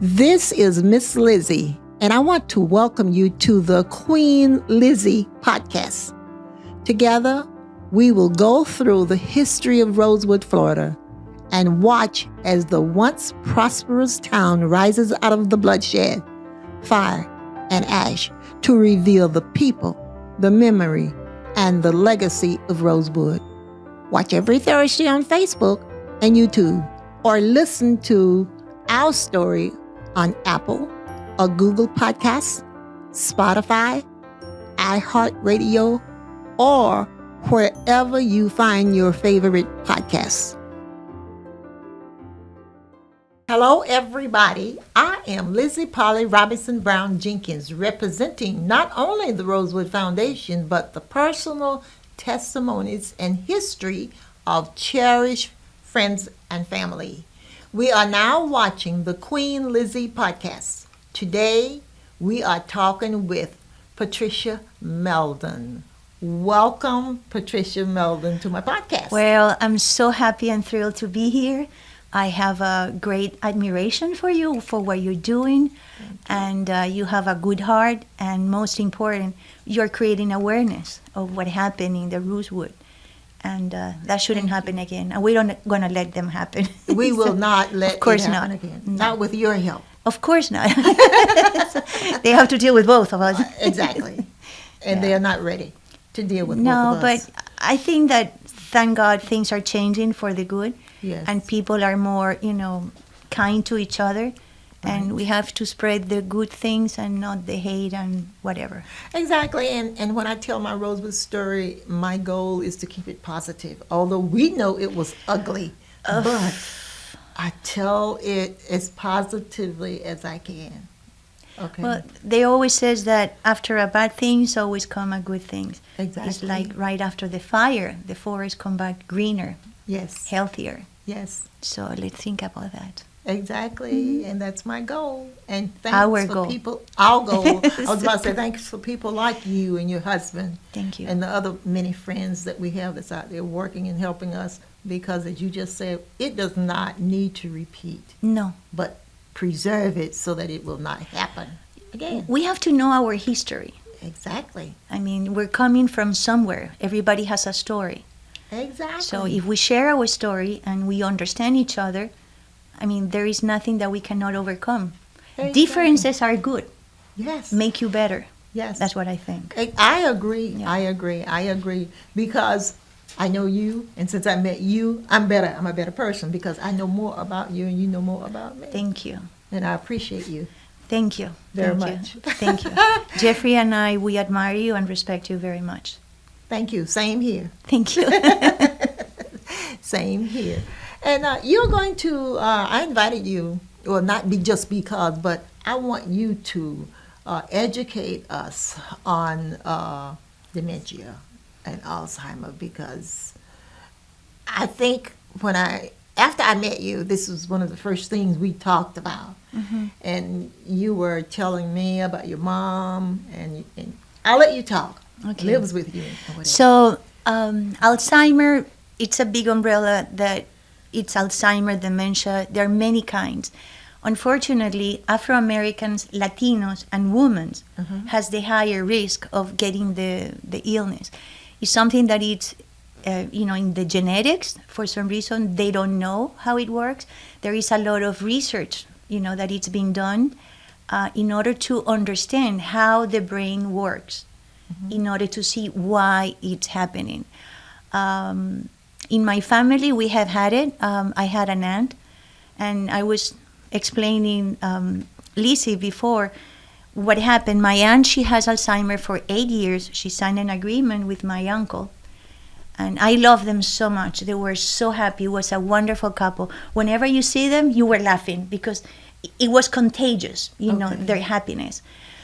This is Miss Lizzie, and I want to welcome you to the Queen Lizzie podcast. Together, we will go through the history of Rosewood, Florida, and watch as the once prosperous town rises out of the bloodshed, fire, and ash to reveal the people, the memory, and the legacy of Rosewood. Watch every Thursday on Facebook and YouTube, or listen to our story on Apple or Google Podcasts, Spotify, iHeartRadio, or wherever you find your favorite podcasts. Hello, everybody. I am Lizzie Robinson Jenkins, representing not only the Rosewood Foundation, but the personal testimonies and history of cherished friends and family. We are now watching the Queen Lizzie podcast. Today, we are talking with Patricia Meldon. Welcome, Patricia Meldon, to my podcast. Well, I'm so happy and thrilled to be here. I have a great admiration for you, for what you're doing, and you have a good heart, and most important, you're creating awareness of what happened in the Rosewood. And that shouldn't happen again. And we're not going to let them happen. We will not let of course it happen not. again. No. Not with your help. Of course not. They have to deal with both of us. Exactly. And they are not ready to deal with both No, of us. but I think that, thank God, things are changing for the good. Yes. And people are more, kind to each other. Right. And we have to spread the good things and not the hate and whatever. Exactly. And when I tell my Rosewood story, my goal is to keep it positive. Although we know it was ugly, but I tell it as positively as I can. Okay. Well, they always says that after a bad things always come a good things. Exactly. It's like right after the fire, the forest come back greener, Yes. healthier. Yes. So let's think about that. Exactly, and that's my goal. And thanks Our for goal. people. Our goal. I was about to say thanks for people like you and your husband. Thank you. And the other many friends that we have that's out there working and helping us. Because as you just said, it does not need to repeat, No. but preserve it so that it will not happen again. We have to know our history. Exactly. I mean, we're coming from somewhere. Everybody has a story. Exactly. So if we share our story and we understand each other, I mean, there is nothing that we cannot overcome. Exactly. Differences are good. Yes. Make you better. Yes. That's what I think. I agree. Yeah. I agree. Because I know you, and since I met you, I'm better. I'm a better person because I know more about you and you know more about me. Thank you. And I appreciate you. Thank you. Very Thank much. You. Thank you. Jeffrey and I, we admire you and respect you very much. Thank you. Same here. Thank you. Same here. And you're going to, I invited you, well, not be just because, but I want you to educate us on dementia and Alzheimer because I think after I met you, this was one of the first things we talked about. Mm-hmm. And you were telling me about your mom, and I'll let you talk. Okay. Lives with you. Or whatever. So, Alzheimer, it's a big umbrella that it's Alzheimer, dementia. There are many kinds. Unfortunately, Afro-Americans, Latinos, and women has the higher risk of getting the illness. It's something that it's, in the genetics. For some reason, they don't know how it works. There is a lot of research, that it's being done in order to understand how the brain works, in order to see why it's happening. In my family, we have had it. I had an aunt, and I was explaining Lizzie before what happened. My aunt, she has Alzheimer for 8 years. She signed an agreement with my uncle, and I love them so much. They were so happy. It was a wonderful couple. Whenever you see them, you were laughing because it was contagious, their happiness.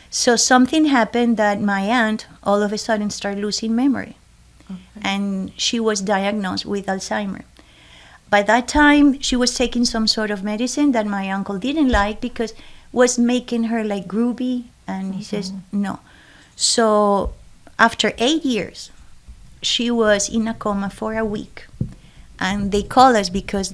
So something happened that my aunt all of a sudden started losing memory. Okay. And she was diagnosed with Alzheimer. By that time, she was taking some sort of medicine that my uncle didn't like because was making her like groovy, and he says no. So after 8 years, she was in a coma for a week. And they called us because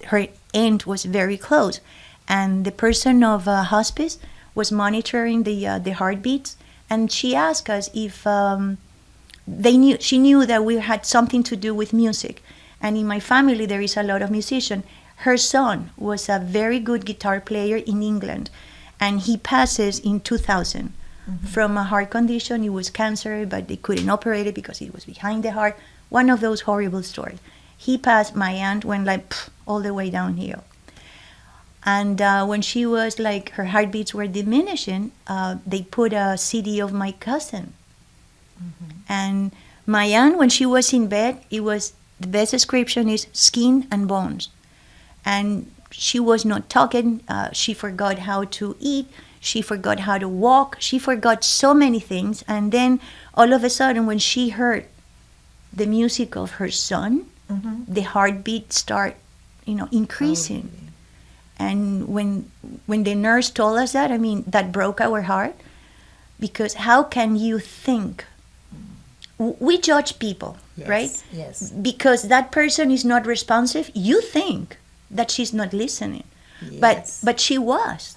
her aunt was very close. and the person of hospice was monitoring the heartbeats, and she asked us if she knew that we had something to do with music. And in my family, there is a lot of musicians. Her son was a very good guitar player in England, and he passes in 2000 from a heart condition. It was cancer, but they couldn't operate it because it was behind the heart. One of those horrible stories. He passed, my aunt went like all the way downhill. And when she was like, her heartbeats were diminishing, they put a CD of my cousin. And my aunt, when she was in bed, the best description is skin and bones. And she was not talking. She forgot how to eat. She forgot how to walk. She forgot so many things. And then all of a sudden, when she heard the music of her son, the heartbeat start, increasing. Oh. And when the nurse told us that, that broke our heart, because how can you think? We judge people, Yes, right? yes. Because that person is not responsive, you think that she's not listening. Yes. But she was.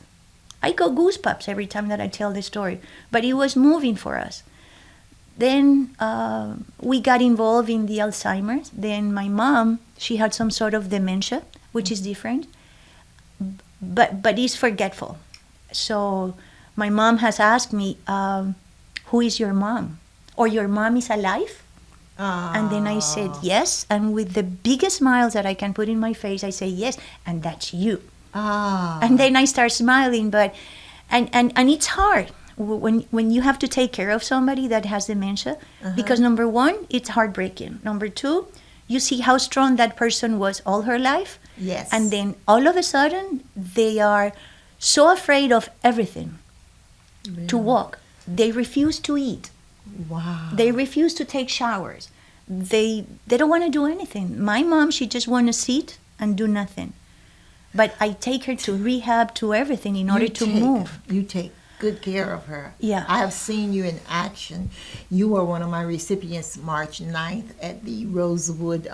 I got goosebumps every time that I tell the story. But it was moving for us. Then we got involved in the Alzheimer's. Then my mom, she had some sort of dementia, which is different. But is forgetful. So my mom has asked me, who is your mom? Or your mom is alive? And then I said, yes. And with the biggest smiles that I can put in my face, I say, yes. And that's you. And then I start smiling. And it's hard when you have to take care of somebody that has dementia. Because number one, it's heartbreaking. Number two, you see how strong that person was all her life. Yes. And then all of a sudden, they are so afraid of everything. Really? To walk. They refuse to eat. Wow. They refuse to take showers. They don't want to do anything. My mom, she just want to sit and do nothing. But I take her to rehab, to everything in order to move. You take good care of her. Yeah. I have seen you in action. You were one of my recipients March 9th at the Rosewood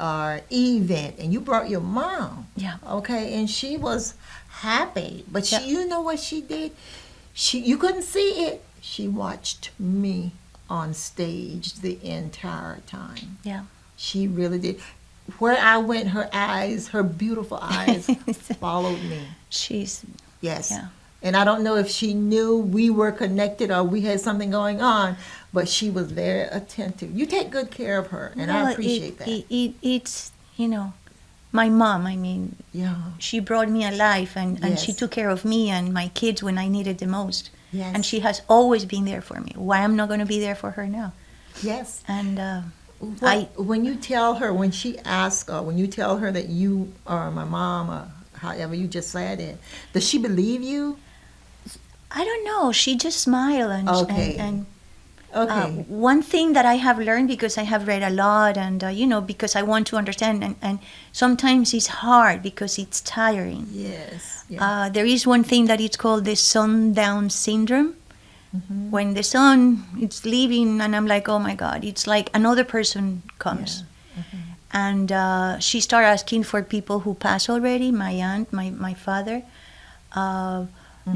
event, and you brought your mom. Yeah. Okay, and she was happy. But you know what she did? You couldn't see it. She watched me on stage the entire time. Yeah. She really did. Where I went, her beautiful eyes followed me. Yes. Yeah. And I don't know if she knew we were connected or we had something going on, but she was very attentive. You take good care of her, and I appreciate that. It's, my mom, Yeah. she brought me alive, and Yes. she took care of me and my kids when I needed the most. Yes. And she has always been there for me. Why I'm not going to be there for her now? Yes. And When you tell her, when she asks, when you tell her that you are my mom, or however you just said it, does she believe you? I don't know. She just smiled. And Okay. one thing that I have learned, because I have read a lot, and because I want to understand, and sometimes it's hard because it's tiring. Yes. There is one thing that it's called the sundown syndrome. When the sun is leaving, and I'm like, oh my God, it's like another person comes. And she started asking for people who passed already, my aunt, my father.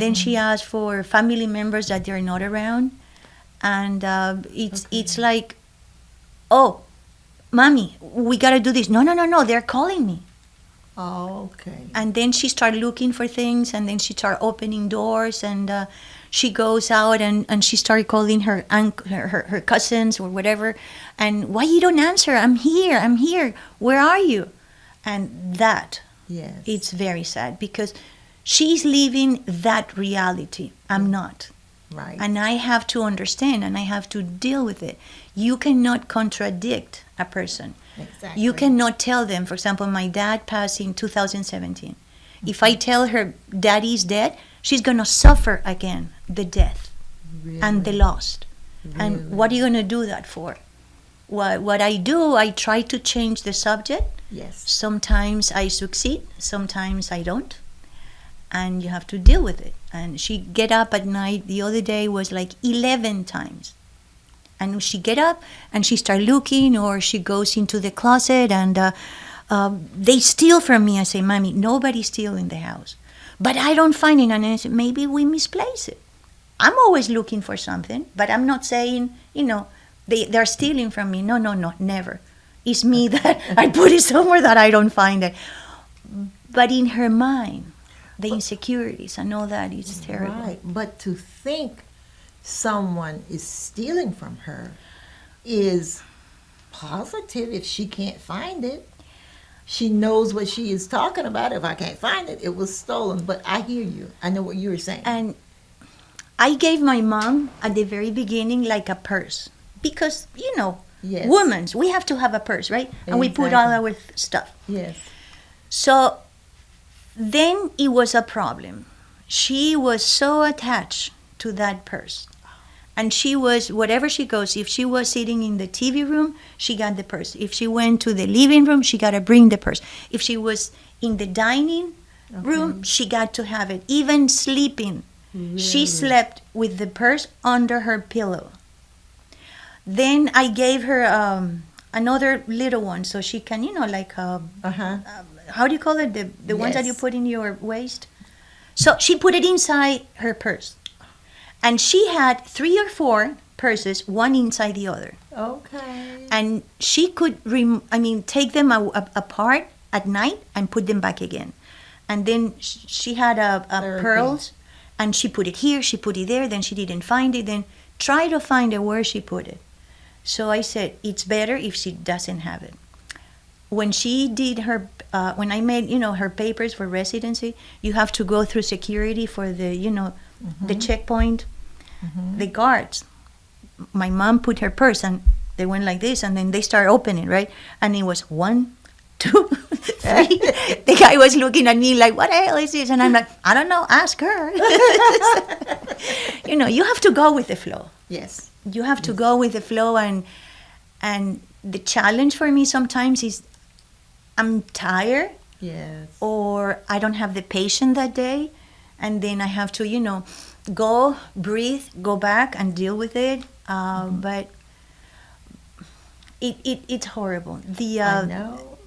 Then she asked for family members that they're not around. And it's like, oh, Mommy, we got to do this. No, they're calling me. Oh, okay. And then she started looking for things, and then she started opening doors, and she goes out and she started calling her cousins or whatever. And why you don't answer? I'm here. Where are you? And that, Yes. it's very sad because she's living that reality. I'm not. Right. And I have to understand, and I have to deal with it. You cannot contradict a person. Exactly. You cannot tell them, for example, my dad passed in 2017. If I tell her daddy's dead, she's going to suffer again the death Really? and the loss. And Really? what are you going to do that for? What I do, I try to change the subject. Yes. Sometimes I succeed, sometimes I don't. And you have to deal with it. And she get up at night. The other day was like 11 times. And she get up and she start looking, or she goes into the closet and they steal from me. I say, Mommy, nobody steal in the house. But I don't find it. And I said, maybe we misplace it. I'm always looking for something, but I'm not saying, they're stealing from me. No, never. It's me that I put it somewhere that I don't find it. But in her mind, the insecurities and all that is terrible. Right, but to think someone is stealing from her is positive if she can't find it. She knows what she is talking about. If I can't find it, it was stolen. But I hear you. I know what you were saying. And I gave my mom at the very beginning like a purse. Because, Yes. women, we have to have a purse, right? And we put all our stuff. Yes. So then it was a problem. She was so attached to that purse. And she was, wherever she goes, if she was sitting in the TV room, she got the purse. If she went to the living room, she got to bring the purse. If she was in the dining room, she got to have it. Even sleeping, she slept with the purse under her pillow. Then I gave her another little one so she can, how do you call it? The ones that you put in your waist? So she put it inside her purse. And she had 3 or 4 purses, one inside the other. Okay. And she could, take them apart at night and put them back again. And then she had a pearls, and she put it here, she put it there, then she didn't find it, then try to find it where she put it. So I said, it's better if she doesn't have it. When she did her, when I made, her papers for residency, you have to go through security for the, the checkpoint, the guards. My mom put her purse and they went like this and then they start opening, right? And it was 1, 2, 3. The guy was looking at me like, what the hell is this? And I'm like, I don't know, ask her. You have to go with the flow. Yes. You have to go with the flow, and the challenge for me sometimes is I'm tired. Yes. Or I don't have the patience that day, and then I have to, go, breathe, go back and deal with it. But it's horrible. I know.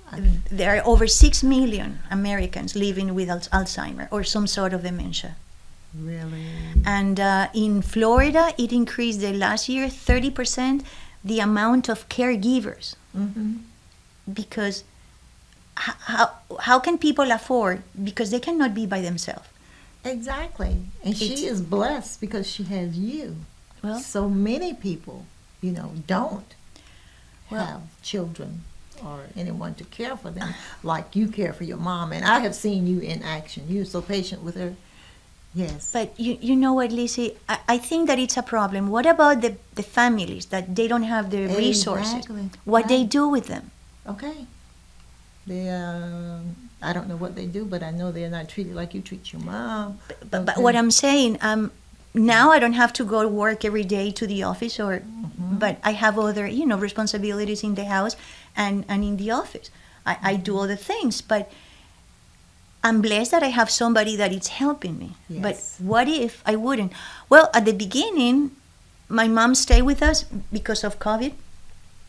There are over 6 million Americans living with Alzheimer or some sort of dementia. Really? And in Florida, it increased the last year 30% the amount of caregivers. Because how can people afford? Because they cannot be by themselves. Exactly. And she is blessed because she has you. Well, so many people, don't have children or anyone to care for them like you care for your mom. And I have seen you in action. You're so patient with her. Yes. But you know what, Lizzie? I think that it's a problem. What about the families that they don't have the resources? Exactly. What they do with them? Okay. They, I don't know what they do, but I know they're not treated like you treat your mom. But what I'm saying, now I don't have to go to work every day to the office, but I have other, responsibilities in the house and in the office. I do other things, but I'm blessed that I have somebody that is helping me. Yes. But what if I wouldn't? Well, at the beginning, my mom stayed with us because of COVID.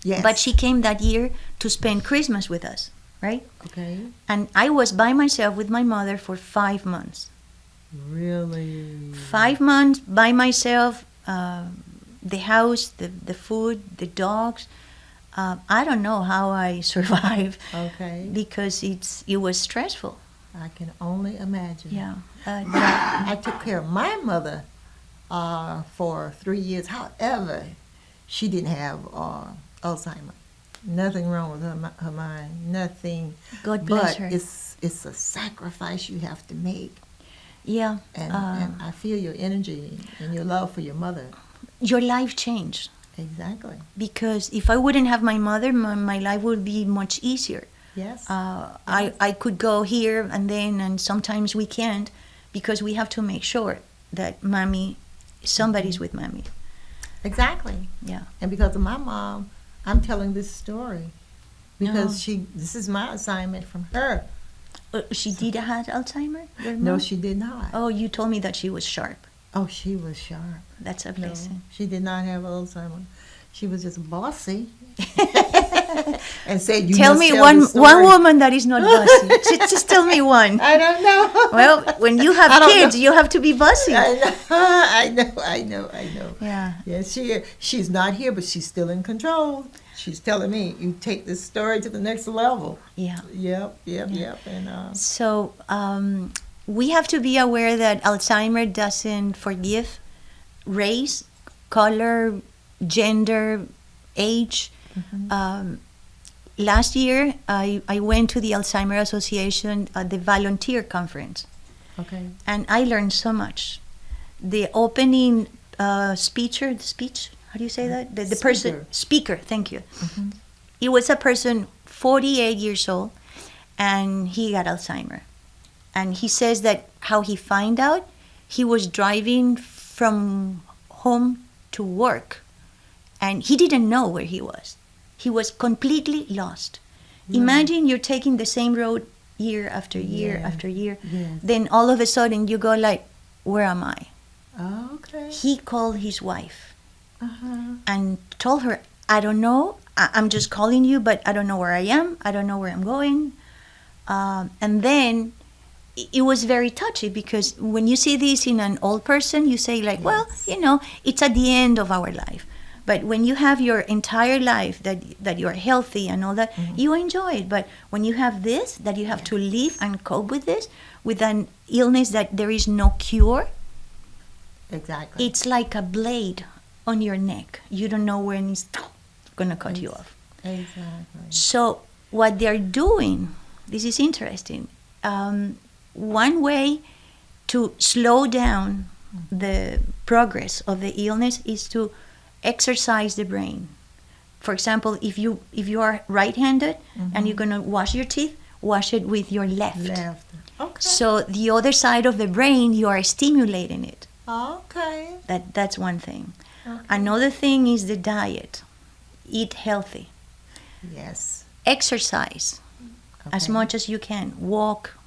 Yes. But she came that year to spend Christmas with us, right? Okay. And I was by myself with my mother for 5 months. Really? 5 months by myself, the house, the food, the dogs. I don't know how I survived. Okay. Because it was stressful. I can only imagine. Yeah. But I took care of my mother for 3 years. However, she didn't have Alzheimer's. Nothing wrong with her mind. Nothing. God bless her. But it's a sacrifice you have to make. Yeah. And I feel your energy and your love for your mother. Your life changed. Exactly. Because if I wouldn't have my mother, my life would be much easier. Yes. I could go here and then, and sometimes we can't because we have to make sure that somebody's with mommy. Exactly. Yeah. And because of my mom, I'm telling this story because this is my assignment from her. She did have Alzheimer? No, she did not. Oh, you told me that she was sharp. Oh, she was sharp. That's a blessing. No, she did not have Alzheimer's. She was just bossy. and said, "You tell must me tell one the story." woman that is not bossy. Just tell me one. I don't know. Well, when you have kids, you have to be bossy. I know. Yeah. Yeah, she's not here, but she's still in control. She's telling me, "You take this story to the next level." Yeah. Yep. And So we have to be aware that Alzheimer doesn't forgive race, color, gender, age. Last year, I went to the Alzheimer Association the volunteer conference, okay. and I learned so much. The opening speech, how do you say that? The person, speaker, thank you. He was a person 48 years old, and he got Alzheimer. And he says that how he found out, he was driving from home to work, and he didn't know where he was. He was completely lost. Yeah. Imagine you're taking the same road year after year after year. Yes. Then all of a sudden you go like, where am I? Oh, okay. He called his wife and told her, I don't know. I'm just calling you, but I don't know where I am. I don't know where I'm going. And then it was very touchy, because when you see this in an old person, you say like, well, it's at the end of our life. But when you have your entire life that you're healthy and all that, you enjoy it. But when you have this, that you have to live and cope with this, with an illness that there is no cure, exactly, it's like a blade on your neck. You don't know when it's going to cut you off. Exactly. So what they're doing, this is interesting. One way to slow down the progress of the illness is to exercise the brain. For example, if you are right-handed and you're going to wash your teeth, wash it with your left. Okay. So the other side of the brain, you are stimulating it. Okay. That's one thing. Okay. Another thing is the diet. Eat healthy. Yes. Exercise as much as you can. Walk,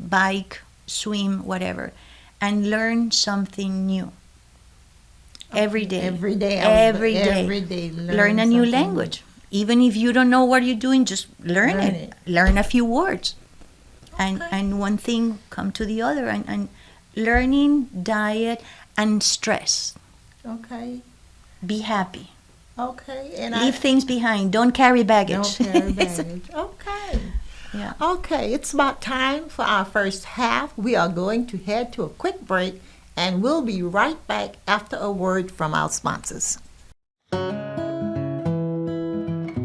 bike, swim, whatever, and learn something new. Every day. Every day. Learn a new language. Even if you don't know what you're doing, just learn it. Learn a few words. And one thing come to the other. And learning, diet, and stress. Okay. Be happy. Okay. And leave things behind. Don't carry baggage. Don't carry baggage. Okay. Yeah. Okay, it's about time for our first half. We are going to head to a quick break, and we'll be right back after a word from our sponsors.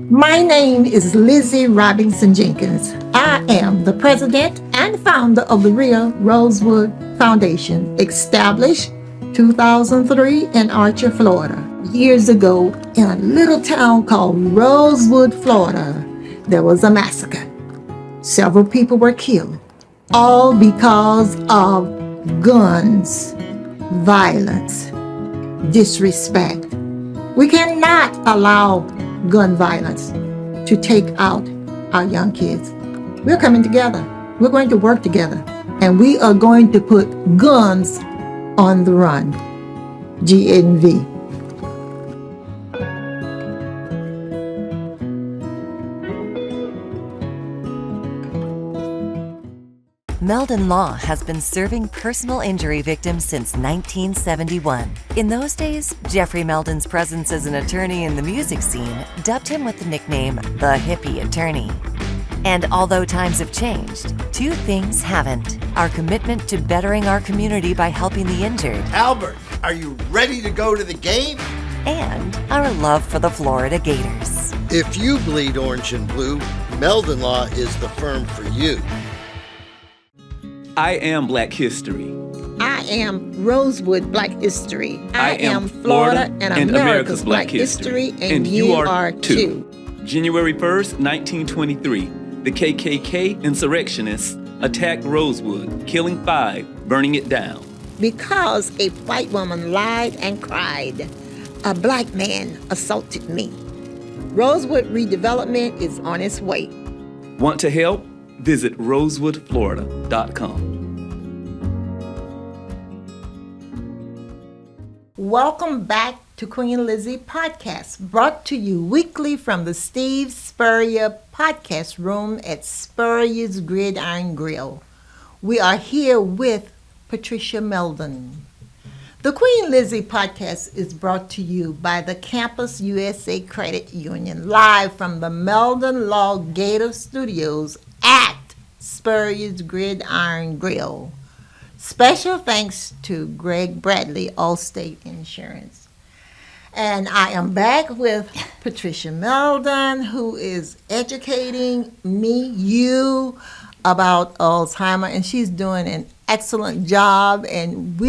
My name is Lizzie Robinson Jenkins. I am the president and founder of the Real Rosewood Foundation, established 2003 in Archer, Florida. Years ago, in a little town called Rosewood, Florida, there was a massacre. Several people were killed, all because of guns, violence, disrespect. We cannot allow gun violence to take out our young kids. We're coming together. We're going to work together. And we are going to put guns on the run. GNV. Meldon Law has been serving personal injury victims since 1971. In those days, Jeffrey Meldon's presence as an attorney in the music scene dubbed him with the nickname the Hippie Attorney. And although times have changed, two things haven't: our commitment to bettering our community by helping the injured. Albert, are you ready to go to the game? And our love for the Florida Gators. If you bleed orange and blue, Meldon Law is the firm for you. I am Black History. I am Rosewood Black History. I am Florida and America's Black History. And you are too. January 1st, 1923, the KKK insurrectionists attacked Rosewood, killing 5, burning it down. Because a white woman lied and cried, a black man assaulted me. Rosewood redevelopment is on its way. Want to help? Visit rosewoodflorida.com. Welcome back to Queen Lizzie podcast, brought to you weekly from the Steve Spurrier podcast room at Spurrier's Gridiron Grill. We are here with Patricia Meldon. The Queen Lizzie podcast is brought to you by the Campus USA Credit Union, live from the Meldon Law Gator Studios at Spurrier's Gridiron Grill. Special thanks to Greg Bradley, Allstate Insurance. And I am back with Patricia Meldon, who is educating you about Alzheimer's, and she's doing an excellent job. And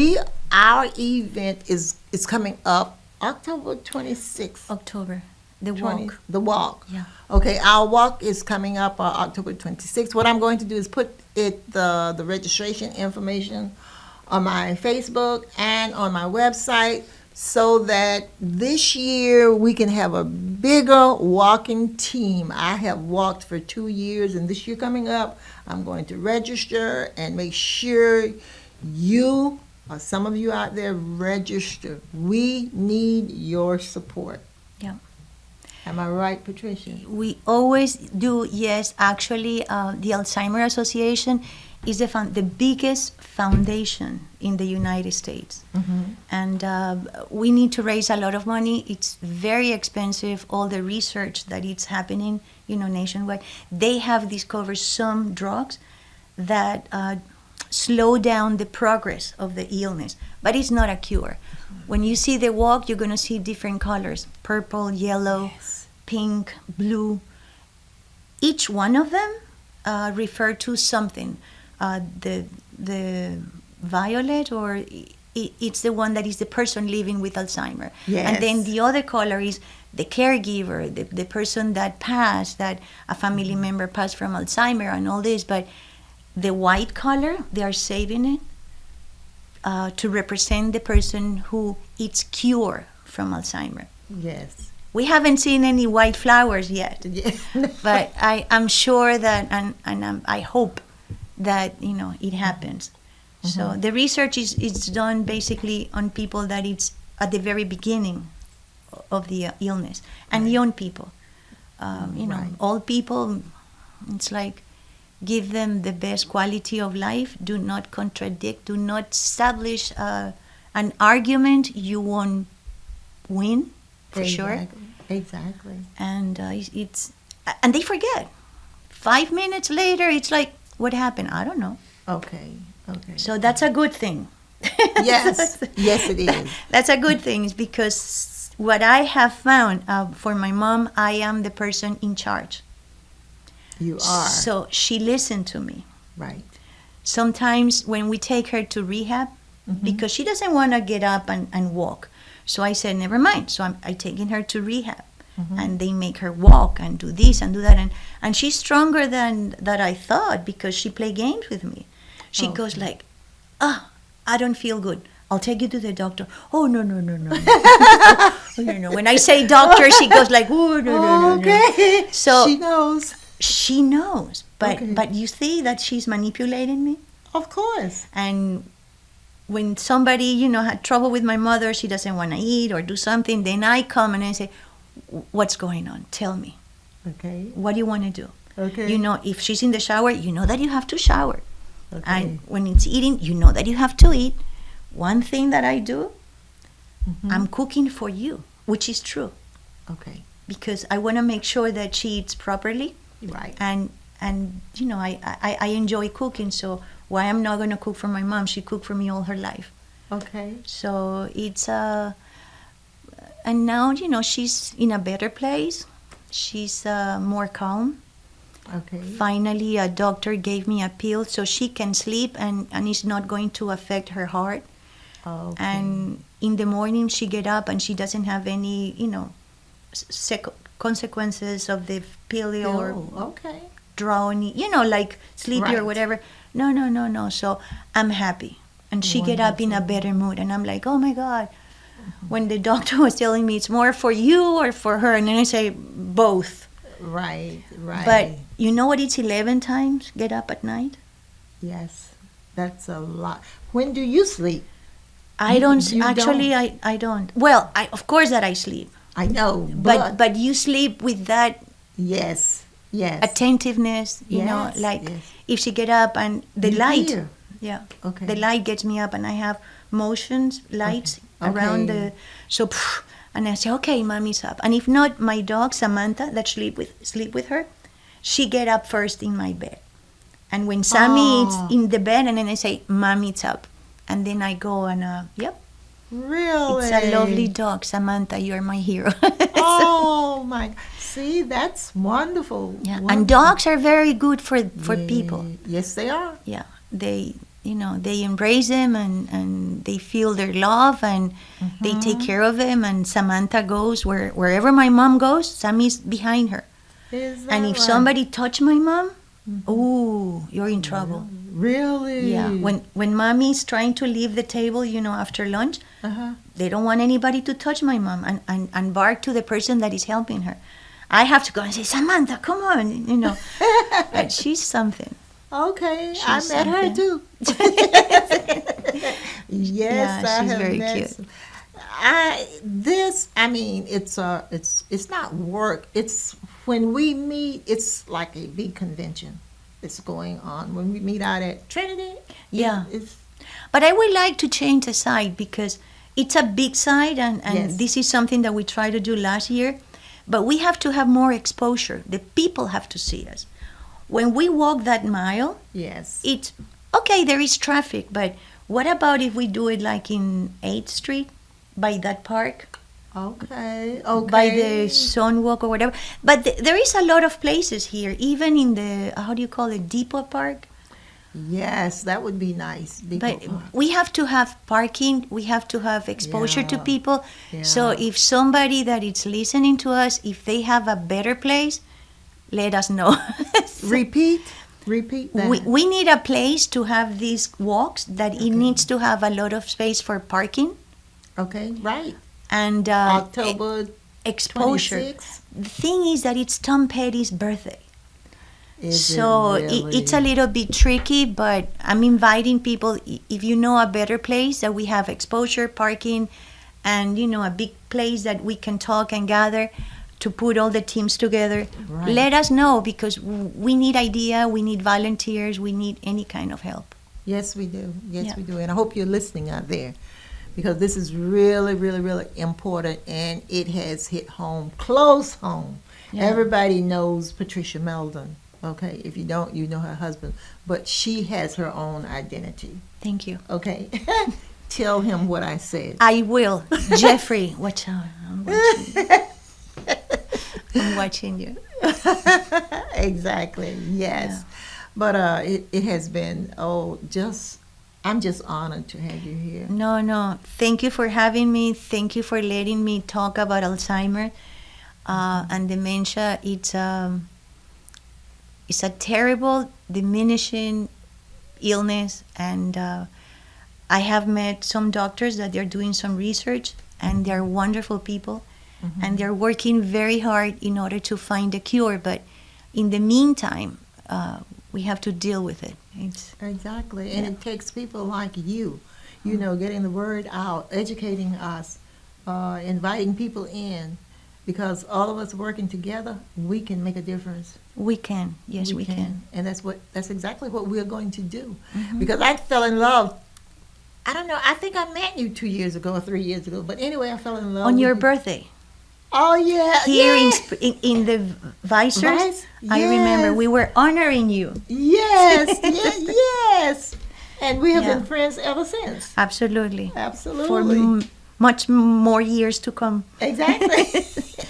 our event is coming up October 26th. October, the walk. The walk. Yeah. Okay, our walk is coming up October 26th. What I'm going to do is put the registration information on my Facebook and on my website, so that this year we can have a bigger walking team. I have walked for 2 years, and this year coming up, I'm going to register and make sure you, or some of you out there, register. We need your support. Yeah. Am I right, Patricia? We always do, yes. Actually, the Alzheimer Association is the biggest foundation in the United States. Mm-hmm. And we need to raise a lot of money. It's very expensive, all the research that is happening, nationwide. They have discovered some drugs that slow down the progress of the illness, but it's not a cure. When you see the walk, you're going to see different colors: purple, yellow, Yes. pink, blue. Each one of them refer to something. The violet, or it's the one that is the person living with Alzheimer. Yes. And then the other color is the caregiver, the person that passed, that a family member passed from Alzheimer and all this. But the white color, they are saving it to represent the person who is cured from Alzheimer. Yes. We haven't seen any white flowers yet, Yeah. but I'm sure that, and I hope that it happens. So the research is done basically on people that it's at the very beginning of the illness, and young people. Right. Old people, it's like, give them the best quality of life. Do not contradict. Do not establish an argument. You won't win, for sure. Exactly. And and they forget. 5 minutes later, it's like, what happened? I don't know. Okay. So that's a good thing. Yes. Yes, it is. That's a good thing, because what I have found for my mom, I am the person in charge. You are. So she listened to me. Right. Sometimes when we take her to rehab, because she doesn't want to get up and walk. So I said, never mind. So I'm taking her to rehab. And they make her walk and do this and do that. And she's stronger than that I thought, because she play games with me. She goes like, I don't feel good. I'll take you to the doctor. Oh, no. No. When I say doctor, she goes like, oh, no. Okay. So She knows. But you see that she's manipulating me. Of course. And when somebody, had trouble with my mother, she doesn't want to eat or do something, then I come and I say, what's going on? Tell me. Okay. What do you want to do? Okay. If she's in the shower, you know that you have to shower. Okay. And when it's eating, you know that you have to eat. One thing that I do, I'm cooking for you, which is true. Okay. Because I want to make sure that she eats properly. Right. And I enjoy cooking, so why I'm not going to cook for my mom? She cooked for me all her life. Okay. So it's and now she's in a better place. She's more calm. Okay. Finally, a doctor gave me a pill so she can sleep and it's not going to affect her heart. Okay. And in the morning she get up and she doesn't have any consequences of the pill or okay. drowning, like sleepy or Right. whatever. No. So I'm happy. And she get up in a better mood. And I'm like, oh my God. When the doctor was telling me it's more for you or for her, and then I say both. Right. But you know what? It's 11 times get up at night. Yes, that's a lot. When do you sleep? I don't You actually. don't? I don't. Well, of course that I sleep, I know, but you sleep with that yes, yes. attentiveness. You know, Yes, like yes. if she get up and the You light. hear. Yeah. Okay. The light gets me up, and I have motions, lights Okay. around Okay. and I say, okay, mommy's up. And if not, my dog Samantha, that sleep with her, she get up first in my bed. And when Sammy is in the bed, and then I say, mommy's up, and then I go and yep, Really? it's a lovely dog, Samantha. You're my hero. Oh my! See, that's wonderful. Yeah. Wonderful. And dogs are very good for people. Yes, they are. Yeah, they they embrace him and they feel their love and they take care of him. And Samantha goes wherever my mom goes, Sammy's behind her. Is that And if right? somebody touch my mom, oh, you're in trouble. Really? Yeah. When mommy's trying to leave the table, after lunch, they don't want anybody to touch my mom and bark to the person that is helping her. I have to go and say, Samantha, come on, But she's something. Okay, She's I met her something. too. Yes, Yeah, I she's have very met cute. some- it's not work. It's when we meet. It's like a big convention that's going on when we meet out at Trinity. Yeah. It's But I would like to change the site because it's a big site and Yes. this is something that we tried to do last year. But we have to have more exposure. The people have to see us. When we walk that mile, yes. it's okay, there is traffic, but what about if we do it like in 8th Street by that park? Okay. Okay. By the Sunwalk or whatever. But there is a lot of places here, even in the, how do you call it, Depot Park? Yes, that would be nice. But we have to have parking, we have to have exposure to Yeah. people. So Yeah. if somebody that is listening to us, if they have a better place, let us know. Repeat that. We need a place to have these walks that it needs to have a lot of space for parking Okay, right. and October exposure. 26th. The thing is that it's Tom Petty's birthday. Is So it really? it's a little bit tricky, but I'm inviting people, if you know a better place that we have exposure, parking, and a big place that we can talk and gather to put all the teams together, Right. let us know because we need idea, we need volunteers, we need any kind of help. Yes, we do. Yes, Yeah. we do. And I hope you're listening out there because this is really, really, really important and it has hit home, close home. Yeah. Everybody knows Patricia Meldon. Okay, if you don't, you know her husband. But she has her own identity. Thank you. Okay? Tell him what I said. I will. Jeffrey, watch out. I'm watching. I'm watching you. Exactly. Yes. Yeah. But it has been I'm just honored to have you here. No. Thank you for having me. Thank you for letting me talk about Alzheimer and dementia. It's a terrible, diminishing illness, and I have met some doctors that they're doing some research, and they're wonderful people, and they're working very hard in order to find a cure. But in the meantime, we have to deal with it. Exactly. And Yeah. it takes people like you, getting the word out, educating us, inviting people in, because all of us working together, we can make a difference. We can. Yes, we can. And that's exactly what we're going to do. Because I fell in love. I don't know, I think I met you 2 years ago or 3 years ago. But anyway, I fell in love On with your you. birthday. Oh, yeah. Here yeah. in the Visors, Vice? I remember Yes. we were honoring you. Yes, yes. And we have Yeah. been friends ever since. Absolutely. Absolutely. For much more years to come. Exactly.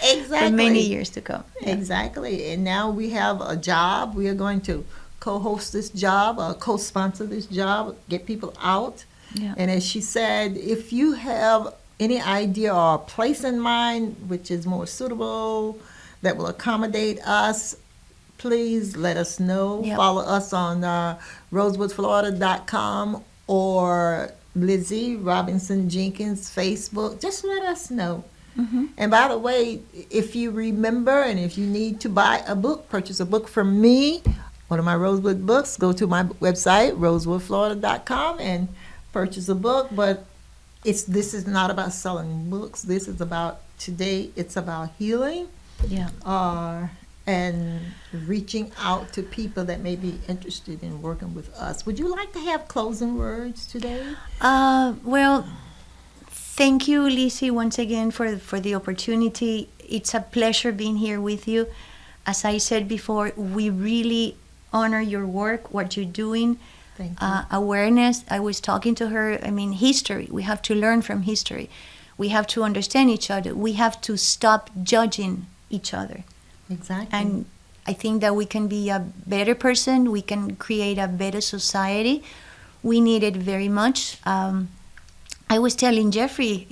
Exactly. For many years to come. Yeah. Exactly. And now we have a job. We are going to co-host this job, co-sponsor this job, get people out. Yeah. And as she said, if you have any idea or a place in mind which is more suitable, that will accommodate us, please let us know. Yep. Follow us on rosewoodflorida.com or Lizzie Robinson Jenkins Facebook. Just let us know. And by the way, if you remember and if you need to buy a book, purchase a book from me, one of my Rosewood books, go to my website, rosewoodflorida.com, and purchase a book. But This is not about selling books. This is about today. It's about healing, Yeah. and reaching out to people that may be interested in working with us. Would you like to have closing words today? Well, thank you, Lizzie, once again for the opportunity. It's a pleasure being here with you. As I said before, we really honor your work, what you're doing. Thank you. Awareness. I was talking to her. I mean, history. We have to learn from history. We have to understand each other. We have to stop judging each other. Exactly. And I think that we can be a better person. We can create a better society. We need it very much. I was telling Jeffrey,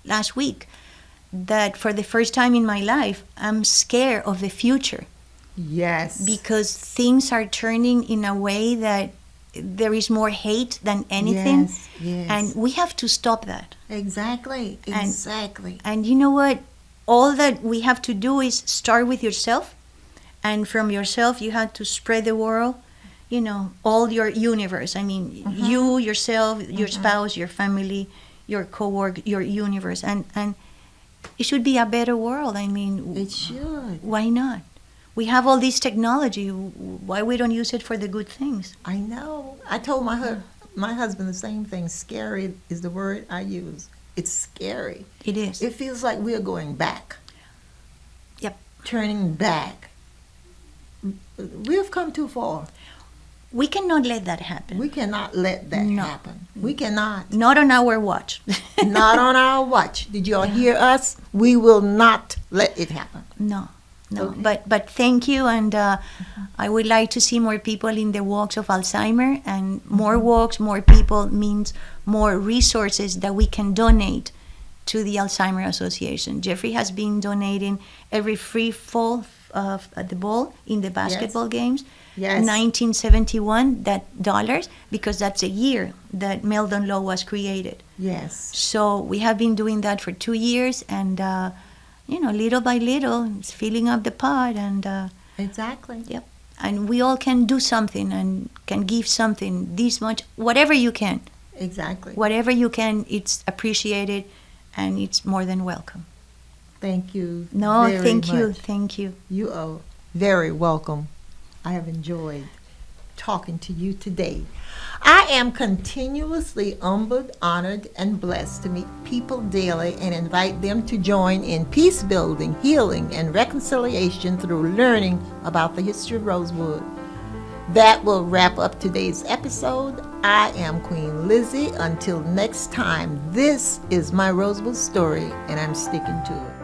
last week, that for the first time in my life, I'm scared of the future. Yes. Because things are turning in a way that there is more hate than anything. Yes. And we have to stop that. Exactly. And you know what? All that we have to do is start with yourself. And from yourself, you have to spread the world, all your universe. I mean, you, yourself, your spouse, your family, your coworker, your universe. And it should be a better world. I mean, It should. why not? We have all this technology. Why we don't use it for the good things? I know. I told my husband the same thing. Scary is the word I use. It's scary. It is. It feels like we're going back. Yep. Turning back. We've come too far. We cannot let that happen. We cannot let that No. happen. We cannot. Not on our watch. Not on our watch. Did you all hear us? We will not let it happen. No. Okay. But thank you, and I would like to see more people in the walks of Alzheimer, and more walks, more people means more resources that we can donate to the Alzheimer Association. Jeffrey has been donating every free fall at the ball in the basketball games. Yes. 1971, that dollars, because that's a year that Meldon Law was created. Yes. So we have been doing that for 2 years, and little by little, it's filling up the pot, and Exactly. yep. And we all can do something and can give something this much, whatever you can. Exactly. Whatever you can, it's appreciated, and it's more than welcome. Thank you. No, very thank you, much. thank you. You are very welcome. I have enjoyed talking to you today. I am continuously humbled, honored, and blessed to meet people daily and invite them to join in peace building, healing, and reconciliation through learning about the history of Rosewood. That will wrap up today's episode. I am Queen Lizzie. Until next time, this is my Rosewood story, and I'm sticking to it.